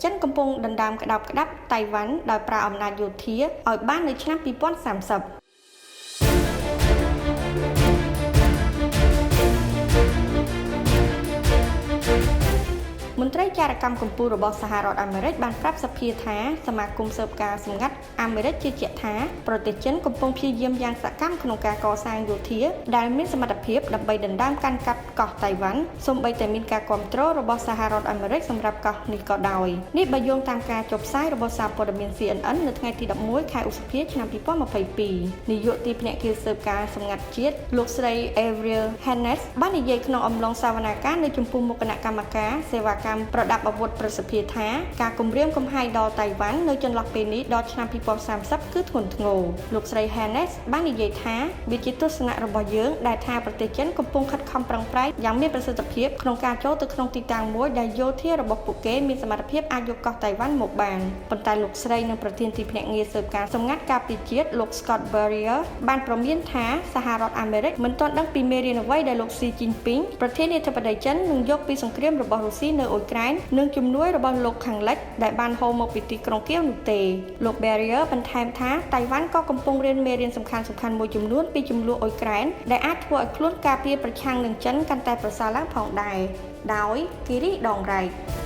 ចិនកំពុងដណ្ដើមក្តាប់ក្តាប់តៃវ៉ាន់ដោយប្រើអំណាចយោធាឲ្យបាននៅឆ្នាំ2030មន្ត្រីចារកម្មកម្ពុជារបស់សហរដ្ឋអាមេរិកបានប្រាប់សភាថាសមាគមស៊ើបការសម្ងាត់អាមេរិកជឿជាក់ថាប្រទេសចិនកំពុងព្យាយាមយ៉ាងសកម្មក្នុងការកសាងយោធាដែលមានសមត្ថភាពដើម្បីដណ្ដើមកាន់កាប់កោះតៃវ៉ាន់សូម្បីតែមានការគ្រប់គ្រងរបស់សហរដ្ឋអាមេរិកសម្រាប់កោះនេះក៏ដោយនេះបើយោងតាមការចុះផ្សាយរបស់សារព័ត៌មាន CNN នៅថ្ងៃទី11ខែឧសភាឆ្នាំ2022នាយកទីភ្នាក់ងារស៊ើបការសម្ងាត់ជាតិលោកស្រី Avril Haines បាននិយាយក្នុងអំឡុងសវនកម្មនៅចំពោះមុខគណៈកម្មការសេវាកម្មប្រដាប់អាវុធប្រសិទ្ធភាពថាការគម្រាមកំហែងដល់តៃវ៉ាន់នៅចន្លោះពេលនេះដល់ឆ្នាំ2030គឺធ្ងន់ធ្ងរលោកស្រី Haines បាននិយាយថាវាជាទស្សនៈរបស់យើងដែលថាប្រទេសចិនកំពុងខិតខំប្រឹងប្រែងយ៉ាងមានប្រសិទ្ធភាពក្នុងការចូលទៅក្នុងទីតាំងមួយដែលយោធារបស់ពួកគេមានសមត្ថភាពអាចយកកោះតៃវ៉ាន់មកបានប៉ុន្តែលោកស្រីនិងប្រធានទីភ្នាក់ងារស៊ើបការសម្ងាត់ការពារជាតិលោក Scott Barrier បានប្រមានថាសហរដ្ឋអាមេរិកមិនទាន់ដឹងពីមេរៀនអ្វីដែលលោកស៊ីជីនពីងប្រធានាធិបតីចិននឹងយកពីសង្គ្រាមរបស់រុស្ស៊ីនៅអ៊ុយក្រែននិងជំនួយរបស់លោកខាងលិចដែលបានហូរមកពីទីក្រុងគៀវនោះទេលោក Barrier បន្ថែមថាតៃវ៉ាន់ក៏កំពុងរៀនមេរៀនសំខាន់ៗមួយចំនួនពីចំនួនអ៊ុយក្រែនដែលអាចធ្វើឲ្យខ្លួនការពារប្រឆាំងនឹងចិនកាន់តែប្រសើរឡើងផងដែរដោយគិរីដងរ៉ៃ